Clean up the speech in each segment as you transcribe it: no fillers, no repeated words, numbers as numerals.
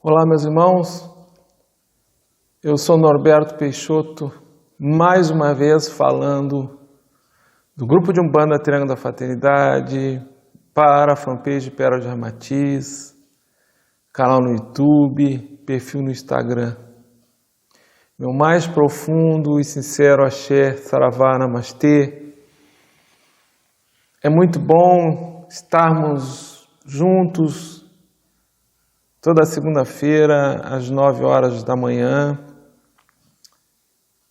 Olá, meus irmãos, eu sou Norberto Peixoto, mais uma vez falando do grupo de Umbanda Triângulo da Fraternidade para a fanpage Pérola de Ramatiz, canal no YouTube, perfil no Instagram. Meu mais profundo e sincero axé, saravá, namastê. É muito bom estarmos juntos toda segunda-feira, às 9 horas da manhã,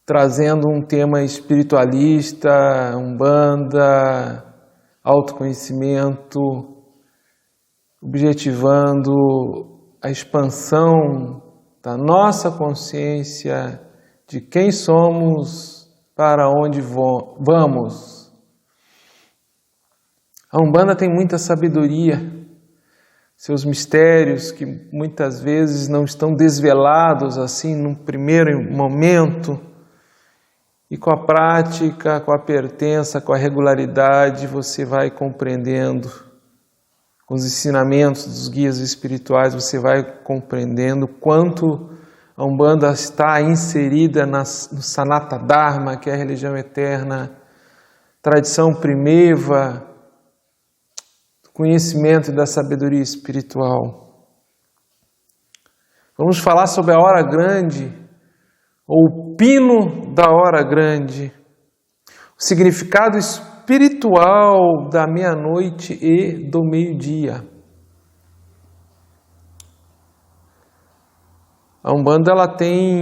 trazendo um tema espiritualista, umbanda, autoconhecimento, objetivando a expansão da nossa consciência de quem somos, para onde vamos. A Umbanda tem muita sabedoria, seus mistérios que muitas vezes não estão desvelados assim num primeiro momento, e com a prática, com a pertença, com a regularidade, você vai compreendendo, com os ensinamentos dos guias espirituais, você vai compreendendo quanto a Umbanda está inserida no Sanata Dharma, que é a religião eterna, tradição primeva, conhecimento da sabedoria espiritual. Vamos falar sobre a hora grande, ou o pino da hora grande, o significado espiritual da meia-noite e do meio-dia. A Umbanda ela tem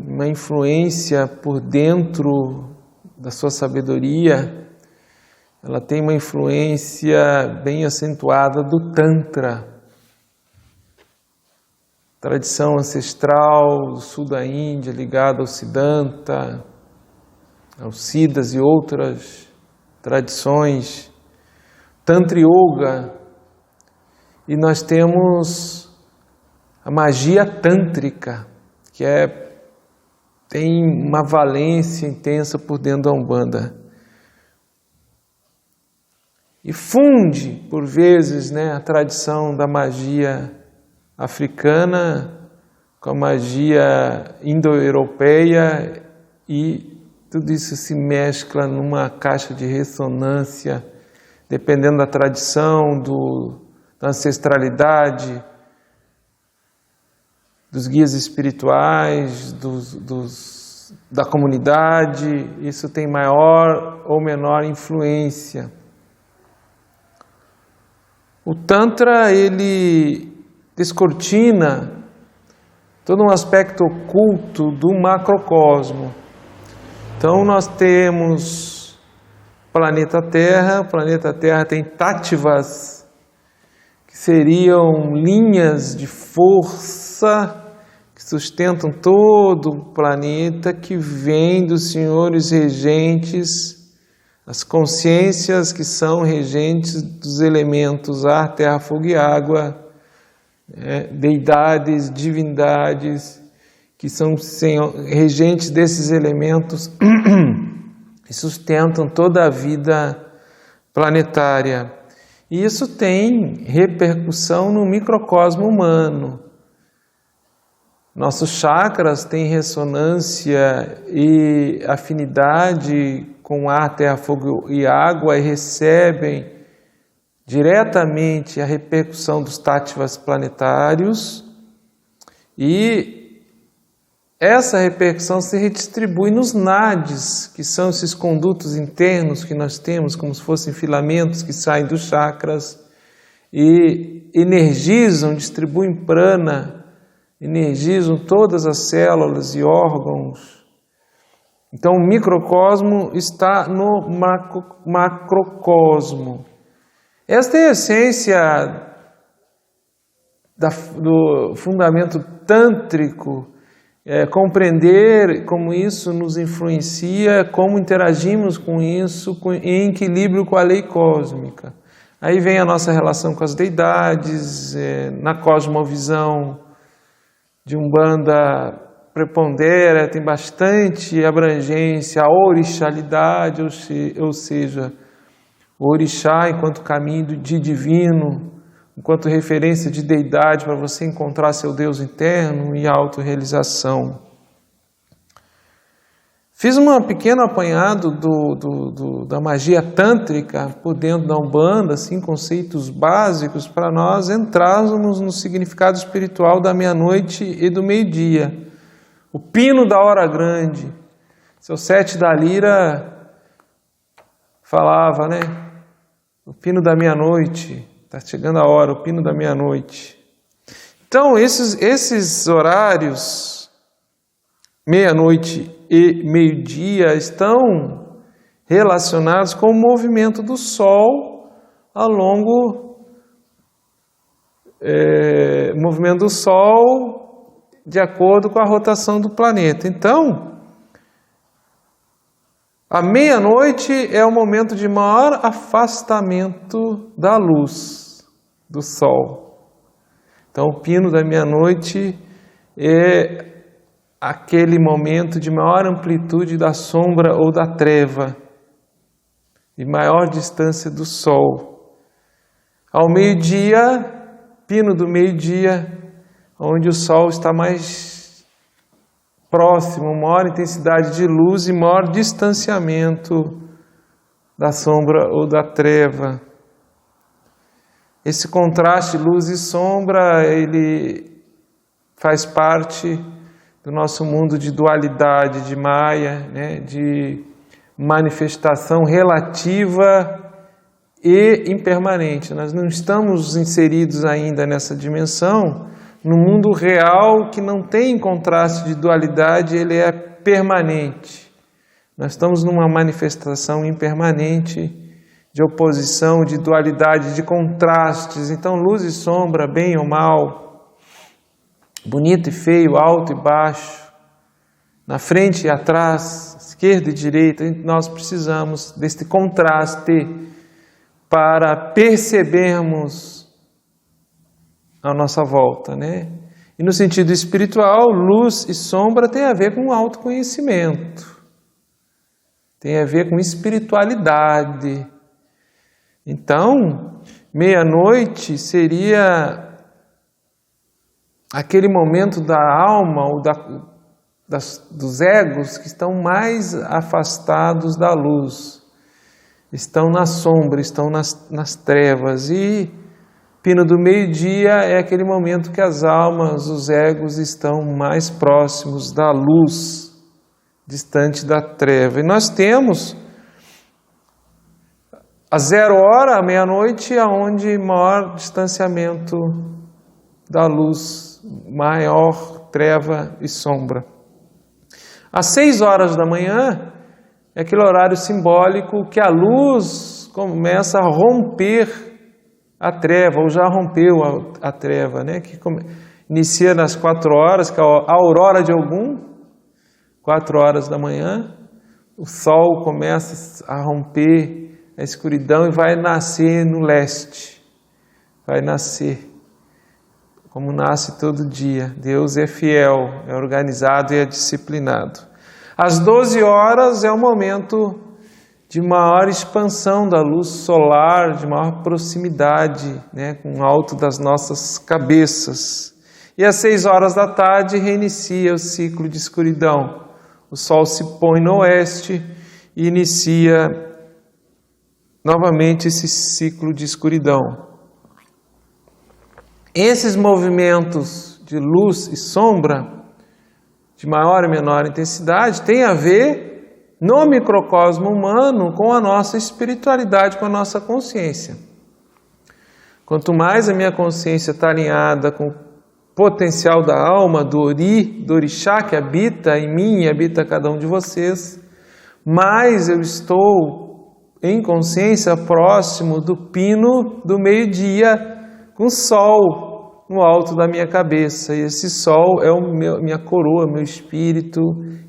uma influência por dentro da sua sabedoria. Ela tem uma influência bem acentuada do Tantra, tradição ancestral do sul da Índia, ligada ao Siddhanta, aos Siddhas e outras tradições, Tantra Yoga, e nós temos a magia tântrica, que tem uma valência intensa por dentro da Umbanda. E funde, por vezes, a tradição da magia africana com a magia indo-europeia, e tudo isso se mescla numa caixa de ressonância, dependendo da tradição, da ancestralidade, dos guias espirituais, da comunidade. Isso tem maior ou menor influência. O Tantra, ele descortina todo um aspecto oculto do macrocosmo. Então nós temos o planeta Terra tem tattvas, que seriam linhas de força que sustentam todo o planeta, que vêm dos senhores regentes, as consciências que são regentes dos elementos ar, terra, fogo e água, deidades, divindades, que são regentes desses elementos e sustentam toda a vida planetária. E isso tem repercussão no microcosmo humano. Nossos chakras têm ressonância e afinidade com ar, terra, fogo e água, e recebem diretamente a repercussão dos tattvas planetários, e essa repercussão se redistribui nos nadis, que são esses condutos internos que nós temos, como se fossem filamentos que saem dos chakras e energizam, distribuem prana, energizam todas as células e órgãos. Então o microcosmo está no macrocosmo. Esta é a essência do fundamento tântrico, compreender como isso nos influencia, como interagimos com isso em equilíbrio com a lei cósmica. Aí vem a nossa relação com as deidades, na cosmovisão de Umbanda prepondera, tem bastante abrangência, a orixalidade, ou seja, o orixá enquanto caminho de divino, enquanto referência de deidade para você encontrar seu Deus interno e autorrealização. Fiz um pequeno apanhado da magia tântrica por dentro da Umbanda, assim, conceitos básicos para nós entrarmos no significado espiritual da meia-noite e do meio-dia. O pino da hora grande. Seu Sete da Lira falava, né? O pino da meia-noite, está chegando a hora, o pino da meia-noite. Então, esses horários, meia-noite e meio-dia, estão relacionados com o movimento do Sol ao longo movimento do Sol de acordo com a rotação do planeta. Então, a meia-noite é o momento de maior afastamento da luz do Sol. Então, o pino da meia-noite é aquele momento de maior amplitude da sombra ou da treva e maior distância do Sol. Ao meio-dia, pino do meio-dia, onde o Sol está mais próximo, maior intensidade de luz e maior distanciamento da sombra ou da treva. Esse contraste luz e sombra, ele faz parte do nosso mundo de dualidade, de Maya, né, de manifestação relativa e impermanente. Nós não estamos inseridos ainda nessa dimensão. No mundo real, que não tem contraste de dualidade, ele é permanente. Nós estamos numa manifestação impermanente de oposição, de dualidade, de contrastes. Então, luz e sombra, bem ou mal, bonito e feio, alto e baixo, na frente e atrás, esquerda e direita, nós precisamos deste contraste para percebermos a nossa volta, né? E no sentido espiritual, luz e sombra tem a ver com autoconhecimento, tem a ver com espiritualidade. Então, meia-noite seria aquele momento da alma ou dos egos que estão mais afastados da luz, estão na sombra, estão nas trevas. E pino do meio-dia é aquele momento que as almas, os egos estão mais próximos da luz, distante da treva. E nós temos a 0 hora, a meia-noite, aonde maior distanciamento da luz, maior treva e sombra. Às 6 horas da manhã é aquele horário simbólico que a luz começa a romper a treva, ou já rompeu a treva, né? Que inicia nas 4 horas, que é a aurora de Ogum, 4 horas da manhã, o sol começa a romper a escuridão e vai nascer no leste, vai nascer. Como nasce todo dia. Deus é fiel, é organizado e é disciplinado. Às 12 horas é o momento de maior expansão da luz solar, de maior proximidade, né, com o alto das nossas cabeças. E às 6 horas da tarde reinicia o ciclo de escuridão. O sol se põe no oeste e inicia novamente esse ciclo de escuridão. Esses movimentos de luz e sombra, de maior e menor intensidade, têm a ver, no microcosmo humano, com a nossa espiritualidade, com a nossa consciência. Quanto mais a minha consciência está alinhada com o potencial da alma, do Ori, do Orixá que habita em mim e habita cada um de vocês, mais eu estou em consciência próximo do pino do meio-dia, com o sol no alto da minha cabeça. E esse sol é minha coroa, meu espírito,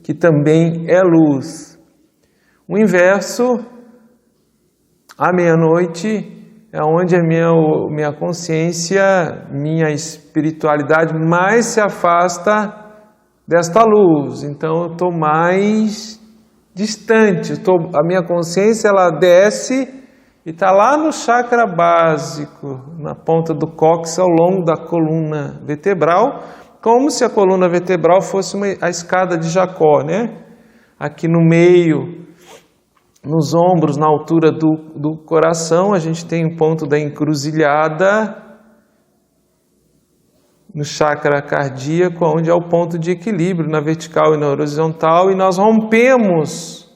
que também é luz. O inverso, à meia-noite, é onde a minha consciência, minha espiritualidade mais se afasta desta luz. Então eu estou mais distante, a minha consciência ela desce e está lá no chakra básico, na ponta do cóccix, ao longo da coluna vertebral, como se a coluna vertebral fosse a escada de Jacó, né? Aqui no meio, nos ombros, na altura do coração, a gente tem o ponto da encruzilhada, no chakra cardíaco, onde é o ponto de equilíbrio, na vertical e na horizontal, e nós rompemos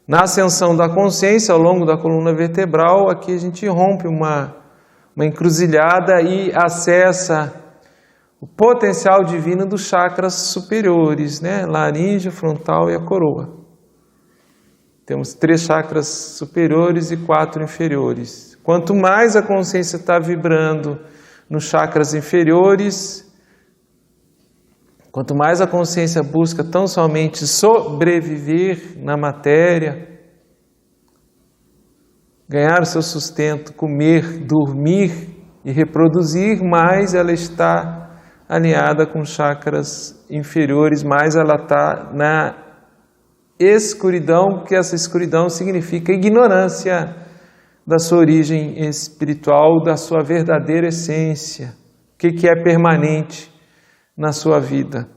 na ascensão da consciência, ao longo da coluna vertebral. Aqui a gente rompe uma encruzilhada e acessa o potencial divino dos chakras superiores, né? Laríngeo, frontal e a coroa. Temos 3 chakras superiores e 4 inferiores. Quanto mais a consciência está vibrando nos chakras inferiores, quanto mais a consciência busca tão somente sobreviver na matéria, ganhar o seu sustento, comer, dormir e reproduzir, mais ela está alinhada com chakras inferiores, mais ela está na escuridão, porque essa escuridão significa ignorância da sua origem espiritual, da sua verdadeira essência, o que é permanente na sua vida.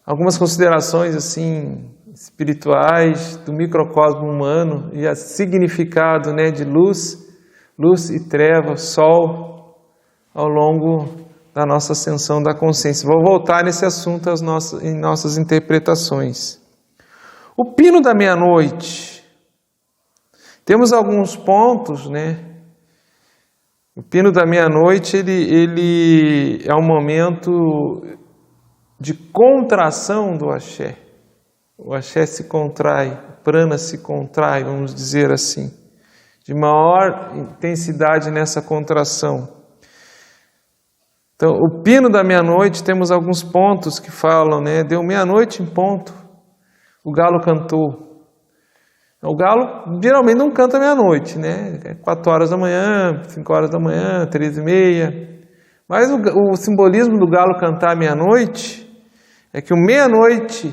Algumas considerações assim espirituais do microcosmo humano e o significado, né, de luz e treva, sol, ao longo da nossa ascensão da consciência. Vou voltar nesse assunto em nossas interpretações. O pino da meia-noite. Temos alguns pontos, né? O pino da meia-noite, ele é um momento de contração do axé. O axé se contrai, o prana se contrai, vamos dizer assim, de maior intensidade nessa contração. Então, o pino da meia-noite, temos alguns pontos que falam, né? Deu meia-noite em ponto, o galo cantou. O galo geralmente não canta meia-noite, né? 4 horas da manhã, 5 horas da manhã, 3h30. Mas o simbolismo do galo cantar meia-noite é que o meia-noite,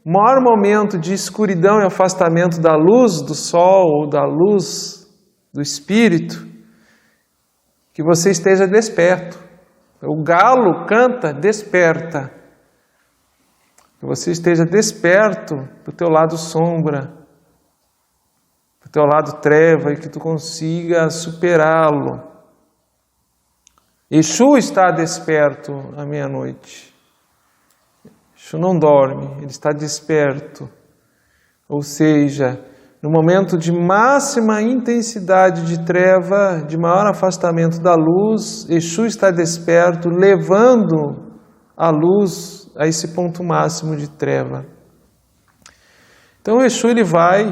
o maior momento de escuridão e afastamento da luz do sol ou da luz do espírito, que você esteja desperto. O galo canta, desperta. Que você esteja desperto para o teu lado sombra, para o teu lado treva, e que tu consiga superá-lo. Exu está desperto à meia-noite. Exu não dorme, ele está desperto. Ou seja, no momento de máxima intensidade de treva, de maior afastamento da luz, Exu está desperto, levando a luz a esse ponto máximo de treva. Então o Exu, ele vai,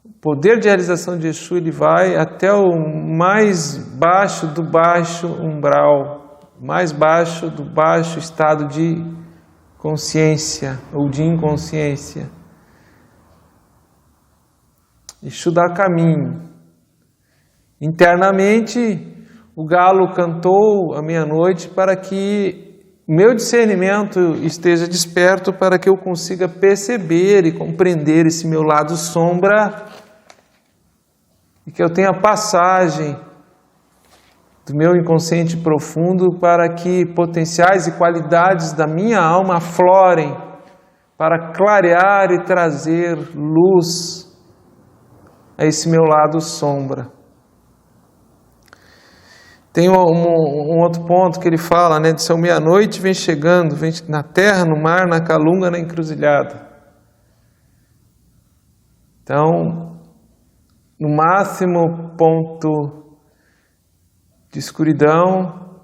o poder de realização de Exu, ele vai até o mais baixo do baixo umbral, mais baixo do baixo estado de consciência ou de inconsciência. Exu dá caminho. Internamente, o galo cantou à meia-noite para que meu discernimento esteja desperto, para que eu consiga perceber e compreender esse meu lado sombra e que eu tenha passagem do meu inconsciente profundo para que potenciais e qualidades da minha alma aflorem para clarear e trazer luz a esse meu lado sombra. Tem um outro ponto que ele fala, né, de seu meia-noite vem chegando, vem na terra, no mar, na calunga, na encruzilhada. Então, no máximo ponto de escuridão,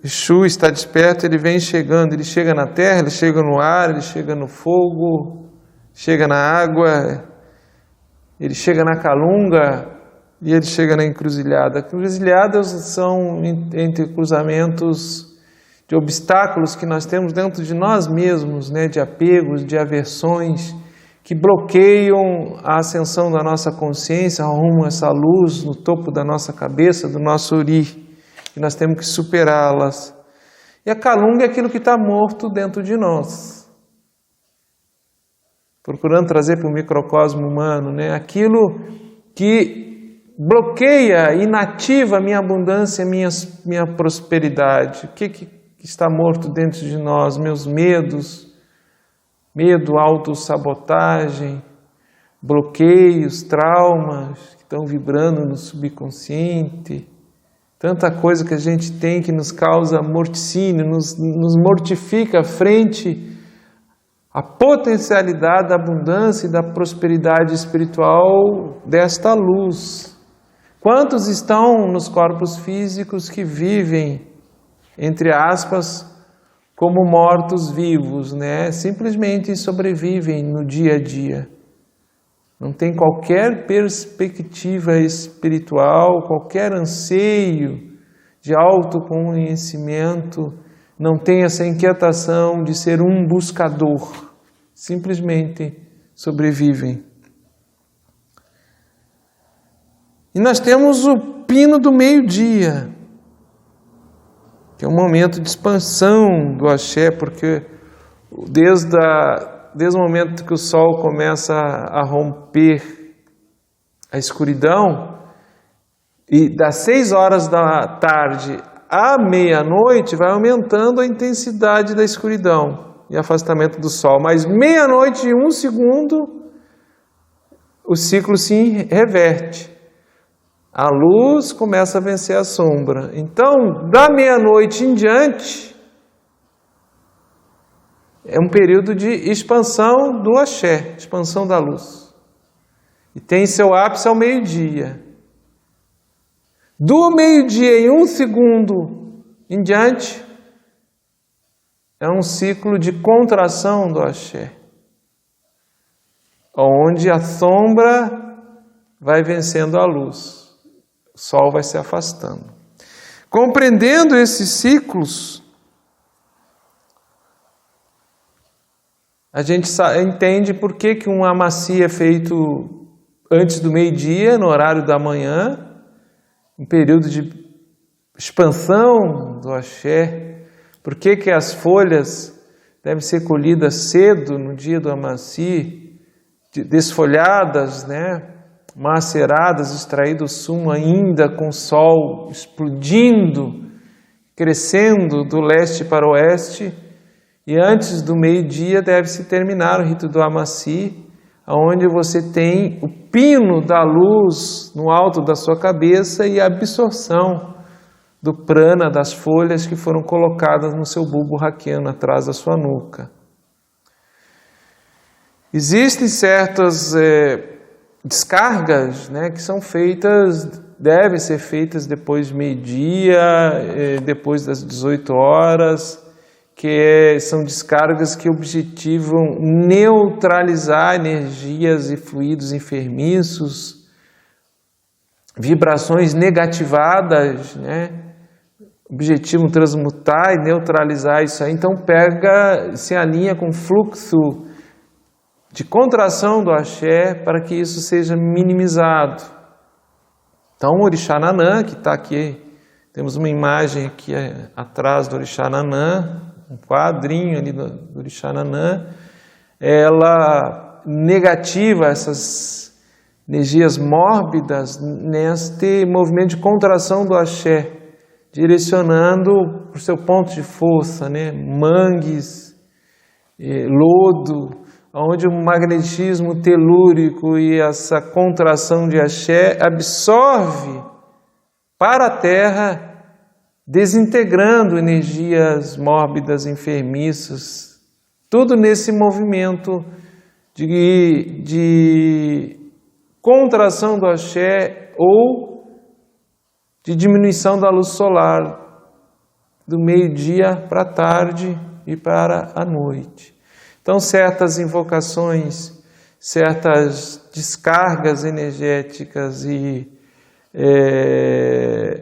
Exu está desperto, ele vem chegando, ele chega na terra, ele chega no ar, ele chega no fogo, chega na água, ele chega na calunga e ele chega na encruzilhada. Encruzilhadas são entre cruzamentos de obstáculos que nós temos dentro de nós mesmos, né, de apegos, de aversões, que bloqueiam a ascensão da nossa consciência rumo a essa luz no topo da nossa cabeça, do nosso ori, e nós temos que superá-las. E a calunga é aquilo que está morto dentro de nós. procurando trazer para o microcosmo humano, né? Aquilo que bloqueia, inativa a minha abundância, minha prosperidade. O que está morto dentro de nós? Meus medos, medo, autossabotagem, bloqueios, traumas que estão vibrando no subconsciente. Tanta coisa que a gente tem que nos causa morticínio, nos mortifica frente à potencialidade da abundância e da prosperidade espiritual desta luz. Quantos estão nos corpos físicos que vivem, entre aspas, como mortos-vivos, né? Simplesmente sobrevivem no dia a dia. Não tem qualquer perspectiva espiritual, qualquer anseio de autoconhecimento, não tem essa inquietação de ser um buscador, simplesmente sobrevivem. E nós temos o pino do meio-dia, que é um momento de expansão do axé, porque desde o momento que o sol começa a romper a escuridão, e das 6 horas da tarde à meia-noite vai aumentando a intensidade da escuridão e afastamento do sol. Mas meia-noite e 1 segundo, o ciclo se reverte. A luz começa a vencer a sombra. Então, da meia-noite em diante, é um período de expansão do axé, expansão da luz. E tem seu ápice ao meio-dia. Do meio-dia em 1 segundo em diante, é um ciclo de contração do axé, onde a sombra vai vencendo a luz, o sol vai se afastando. Compreendendo esses ciclos, a gente entende por que um amaci é feito antes do meio-dia, no horário da manhã, um período de expansão do axé. Por que as folhas devem ser colhidas cedo, no dia do amaci, desfolhadas, né? Maceradas, extraído o sumo ainda com o sol explodindo, crescendo do leste para o oeste. E antes do meio-dia deve-se terminar o rito do amaci, onde você tem o pino da luz no alto da sua cabeça e a absorção do prana das folhas que foram colocadas no seu bulbo raquiano, atrás da sua nuca. Existem certas descargas, né, que são feitas, devem ser feitas depois do meio-dia, depois das 18 horas, que são descargas que objetivam neutralizar energias e fluidos enfermiços, vibrações negativadas, né? Objetivam transmutar e neutralizar isso aí. Então se alinha com o fluxo de contração do axé para que isso seja minimizado. Então o Orixá Nanã, que está aqui, temos uma imagem aqui atrás do Orixá Nanã, um quadrinho ali do Orixá Nanã, ela negativa essas energias mórbidas neste movimento de contração do axé, direcionando para o seu ponto de força, né? Mangues, lodo, onde o magnetismo telúrico e essa contração de axé absorve para a Terra, desintegrando energias mórbidas, enfermiças, tudo nesse movimento de contração do axé ou de diminuição da luz solar, do meio-dia para a tarde e para a noite. Então, certas invocações, certas descargas energéticas e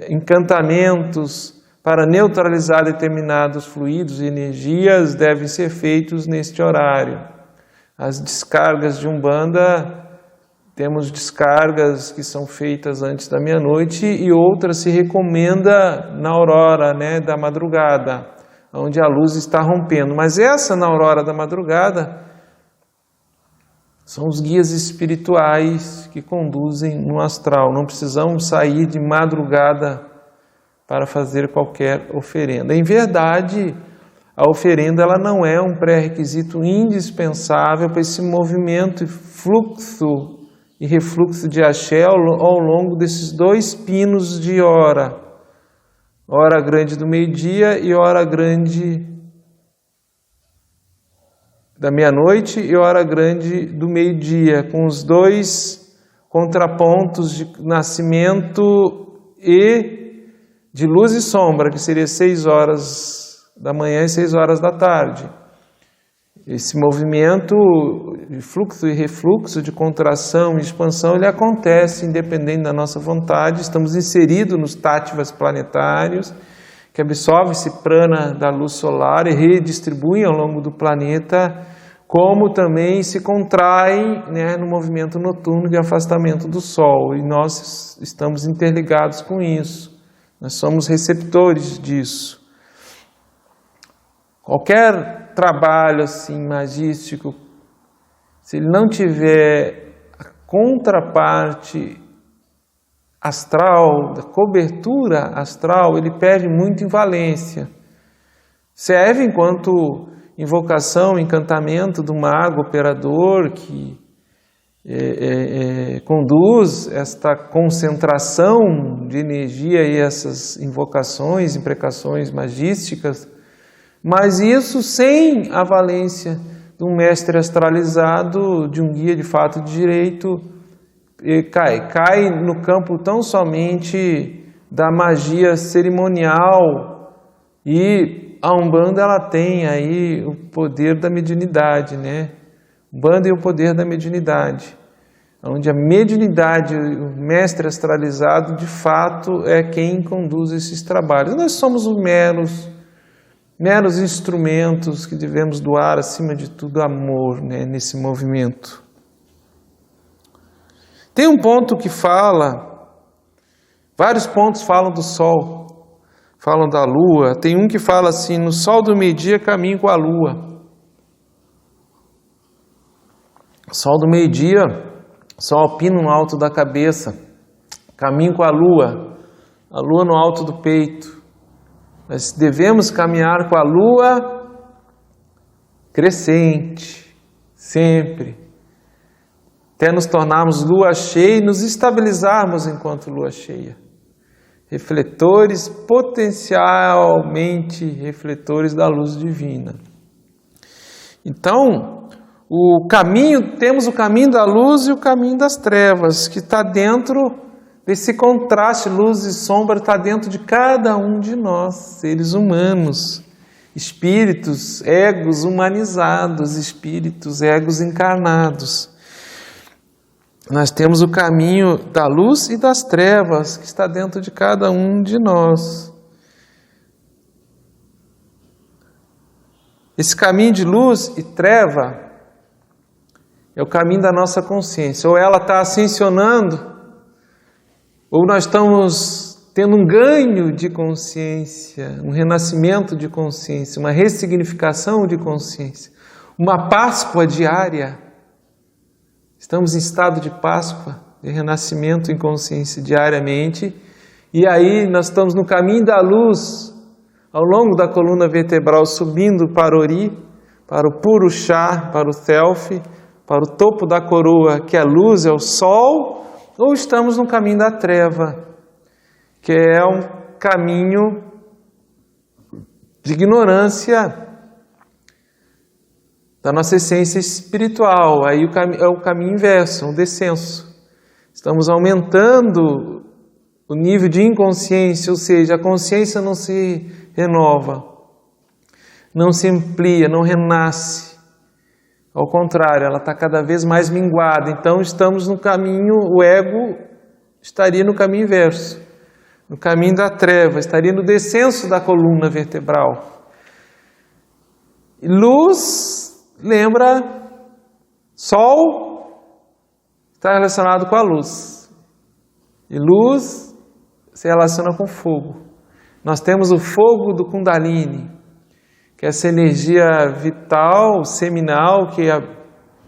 encantamentos para neutralizar determinados fluidos e energias devem ser feitos neste horário. As descargas de Umbanda, temos descargas que são feitas antes da meia-noite e outras se recomenda na aurora, né, da madrugada, onde a luz está rompendo. Mas essa na aurora da madrugada São os guias espirituais que conduzem no astral. Não precisamos sair de madrugada para fazer qualquer oferenda. Em verdade, a oferenda ela não é um pré-requisito indispensável para esse movimento, fluxo e refluxo de axé ao longo desses 2 pinos de hora. Hora grande do meio-dia e hora grande da meia-noite e hora grande do meio-dia, com os 2 contrapontos de nascimento e de luz e sombra, que seria 6 horas da manhã e 6 horas da tarde. Esse movimento de fluxo e refluxo, de contração e expansão, ele acontece independente da nossa vontade. Estamos inseridos nos táttivas planetários, que absorve esse prana da luz solar e redistribui ao longo do planeta, como também se contrai, né, no movimento noturno de afastamento do Sol. E nós estamos interligados com isso. Nós somos receptores disso. Qualquer trabalho assim magístico, se ele não tiver a contraparte astral, da cobertura astral, ele perde muito em valência. Serve enquanto invocação, encantamento do mago operador que conduz esta concentração de energia e essas invocações, imprecações magísticas, mas isso sem a valência de um mestre astralizado, de um guia de fato de direito, cai no campo tão somente da magia cerimonial. E a Umbanda ela tem aí o poder da mediunidade, né? Umbanda e o poder da mediunidade, onde a mediunidade, o mestre astralizado, de fato é quem conduz esses trabalhos. Nós somos os meros instrumentos que devemos doar, acima de tudo, amor, né, nesse movimento. Tem um ponto que fala, vários pontos falam do Sol, falam da Lua. Tem um que fala assim: no sol do meio-dia caminho com a Lua. Sol do meio-dia, sol alpino no alto da cabeça, caminho com a Lua no alto do peito. Nós devemos caminhar com a Lua crescente, sempre, até nos tornarmos lua cheia e nos estabilizarmos enquanto lua cheia. Refletores, potencialmente refletores da luz divina. Então, temos o caminho da luz e o caminho das trevas, que está dentro desse contraste, luz e sombra, está dentro de cada um de nós, seres humanos, espíritos, egos humanizados, espíritos, egos encarnados. Nós temos o caminho da luz e das trevas, que está dentro de cada um de nós. Esse caminho de luz e treva é o caminho da nossa consciência. Ou ela está ascensionando, ou nós estamos tendo um ganho de consciência, um renascimento de consciência, uma ressignificação de consciência, uma Páscoa diária. Estamos em estado de Páscoa, de renascimento em consciência diariamente. E aí nós estamos no caminho da luz, ao longo da coluna vertebral, subindo para o Ori, para o Purushá, para o Self, para o topo da coroa, que é a luz, é o Sol. Ou estamos no caminho da treva, que é um caminho de ignorância da nossa essência espiritual. Aí é o caminho inverso, o descenso. Estamos aumentando o nível de inconsciência, ou seja, a consciência não se renova, não se amplia, não renasce. Ao contrário, ela está cada vez mais minguada. Então estamos no caminho, o ego estaria no caminho inverso, no caminho da treva, estaria no descenso da coluna vertebral. E luz, lembra, Sol está relacionado com a luz. E luz se relaciona com fogo. Nós temos o fogo do Kundalini, que é essa energia vital, seminal, que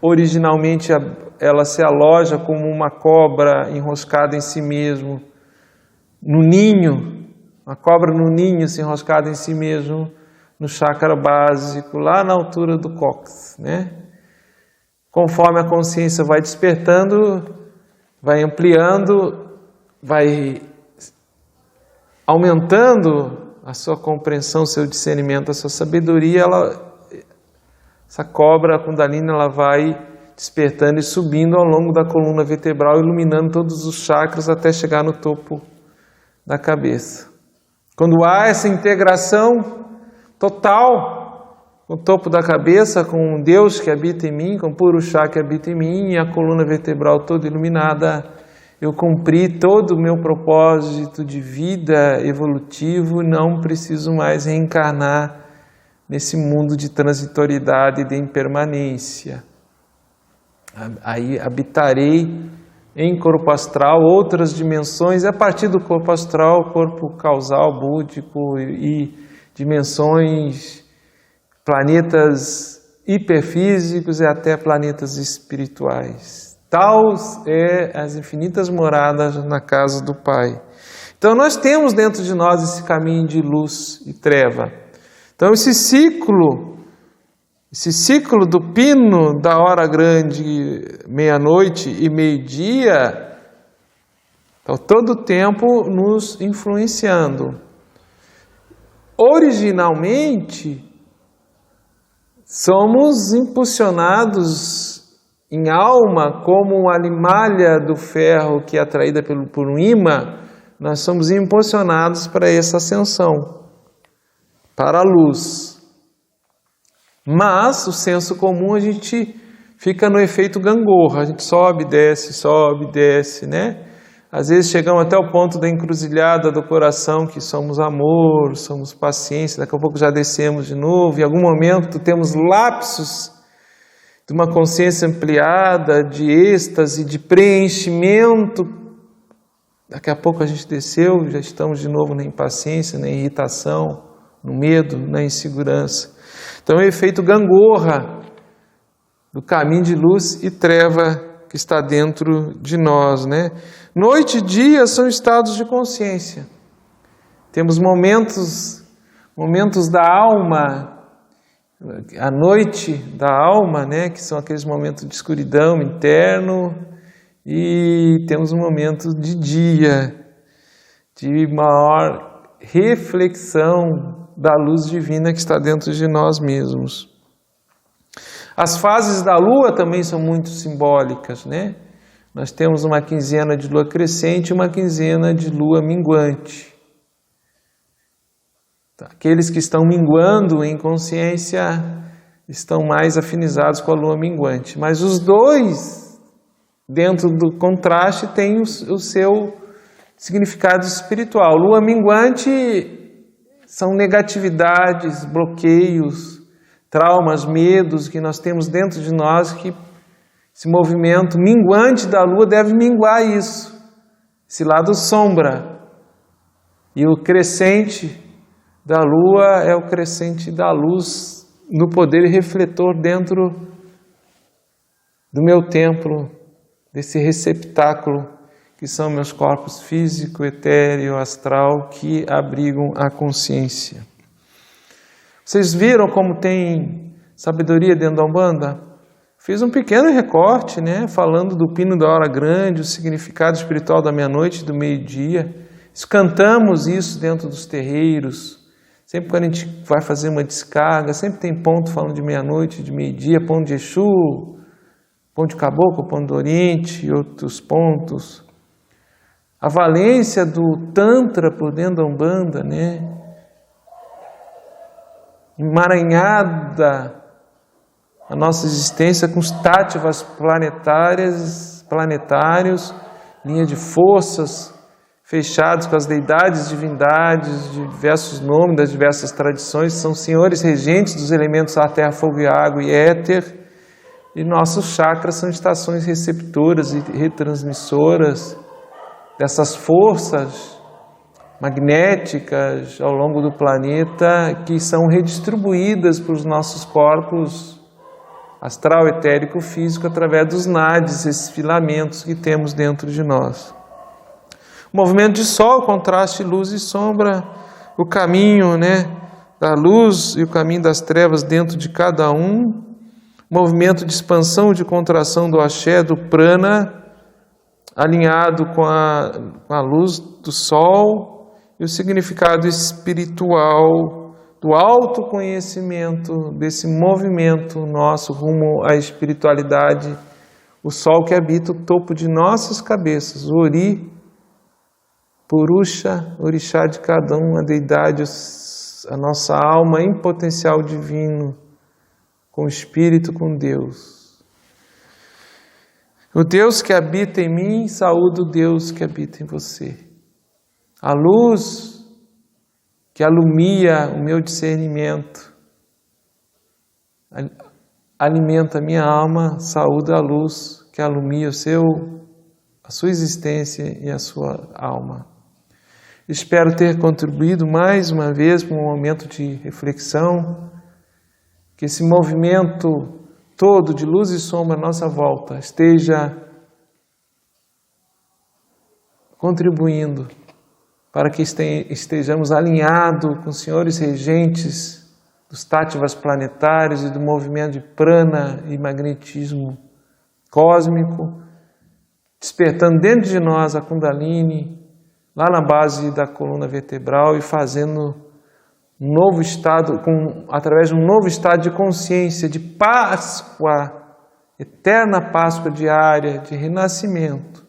originalmente ela se aloja como uma cobra enroscada em si mesmo, no ninho, a cobra no ninho se enroscada em si mesmo, no chakra básico, lá na altura do cóccix, né? Conforme a consciência vai despertando, vai ampliando, vai aumentando a sua compreensão, seu discernimento, a sua sabedoria, essa cobra, a Kundalini, ela vai despertando e subindo ao longo da coluna vertebral, iluminando todos os chakras até chegar no topo da cabeça. Quando há essa integração total com o topo da cabeça, com Deus que habita em mim, com o Purusha que habita em mim e a coluna vertebral toda iluminada, eu cumpri todo o meu propósito de vida evolutivo, não preciso mais reencarnar nesse mundo de transitoriedade e de impermanência. Aí habitarei em corpo astral outras dimensões, e a partir do corpo astral, corpo causal, búdico e dimensões, planetas hiperfísicos e até planetas espirituais. Tal é as infinitas moradas na casa do Pai. Então nós temos dentro de nós esse caminho de luz e treva. Então esse ciclo do pino da hora grande, meia-noite e meio-dia, está todo o tempo nos influenciando. Originalmente, somos impulsionados em alma como a limalha do ferro que é atraída por um imã, nós somos impulsionados para essa ascensão, para a luz. Mas o senso comum a gente fica no efeito gangorra, a gente sobe, desce, né? Às vezes chegamos até o ponto da encruzilhada do coração, que somos amor, somos paciência, daqui a pouco já descemos de novo, em algum momento temos lapsos de uma consciência ampliada, de êxtase, de preenchimento, daqui a pouco a gente desceu, já estamos de novo na impaciência, na irritação, no medo, na insegurança. Então é o efeito gangorra do caminho de luz e treva que está dentro de nós, né? Noite e dia são estados de consciência. Temos momentos da alma, a noite da alma, né? Que são aqueles momentos de escuridão interno, e temos um momento de dia, de maior reflexão da luz divina que está dentro de nós mesmos. As fases da lua também são muito simbólicas, né? Nós temos uma quinzena de lua crescente e uma quinzena de lua minguante. Aqueles que estão minguando em consciência estão mais afinizados com a lua minguante. Mas os dois, dentro do contraste, têm o seu significado espiritual. Lua minguante são negatividades, bloqueios, traumas, medos que nós temos dentro de nós, que esse movimento minguante da lua deve minguar isso, esse lado sombra. E o crescente da lua é o crescente da luz no poder refletor dentro do meu templo, desse receptáculo que são meus corpos físico, etéreo, astral, que abrigam a consciência. Vocês viram como tem sabedoria dentro da Umbanda? Fiz um pequeno recorte, né, falando do pino da hora grande, o significado espiritual da meia-noite e do meio-dia. Cantamos isso dentro dos terreiros. Sempre quando a gente vai fazer uma descarga, sempre tem ponto falando de meia-noite, de meio-dia, ponto de Exu, ponto de Caboclo, ponto do Oriente e outros pontos. A valência do Tantra por dentro da Umbanda, né? Emaranhada a nossa existência com os táttivas planetários, linha de forças, fechados com as deidades, divindades, de diversos nomes, das diversas tradições, são senhores regentes dos elementos ar, terra, fogo e água e éter, e nossos chakras são estações receptoras e retransmissoras dessas forças magnéticas ao longo do planeta, que são redistribuídas para os nossos corpos astral, etérico, físico, através dos nadis, esses filamentos que temos dentro de nós. O movimento de sol, contraste luz e sombra, o caminho, da luz e o caminho das trevas dentro de cada um, movimento de expansão e de contração do axé, do prana, alinhado com a luz do sol, e o significado espiritual do autoconhecimento, desse movimento nosso rumo à espiritualidade, o sol que habita o topo de nossas cabeças, o Ori, Purusha, orixá de cada um, a deidade, a nossa alma em potencial divino, com o Espírito, com Deus. O Deus que habita em mim, saúda o Deus que habita em você. A luz que alumia o meu discernimento, alimenta a minha alma, saúda a luz que alumia a sua existência e a sua alma. Espero ter contribuído mais uma vez para um momento de reflexão, que esse movimento todo de luz e sombra à nossa volta esteja contribuindo para que estejamos alinhados com os senhores regentes dos táttivas planetários e do movimento de prana e magnetismo cósmico, despertando dentro de nós a Kundalini, lá na base da coluna vertebral, e fazendo um novo estado, através de um novo estado de consciência, de Páscoa, eterna Páscoa diária, de renascimento,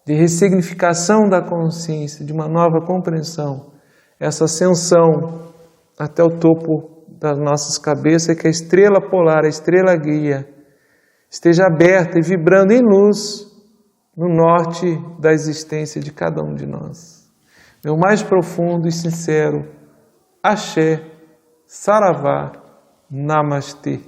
de ressignificação da consciência, de uma nova compreensão, essa ascensão até o topo das nossas cabeças, que a estrela polar, a estrela guia, esteja aberta e vibrando em luz no norte da existência de cada um de nós. Meu mais profundo e sincero Axé, Saravá, Namastê.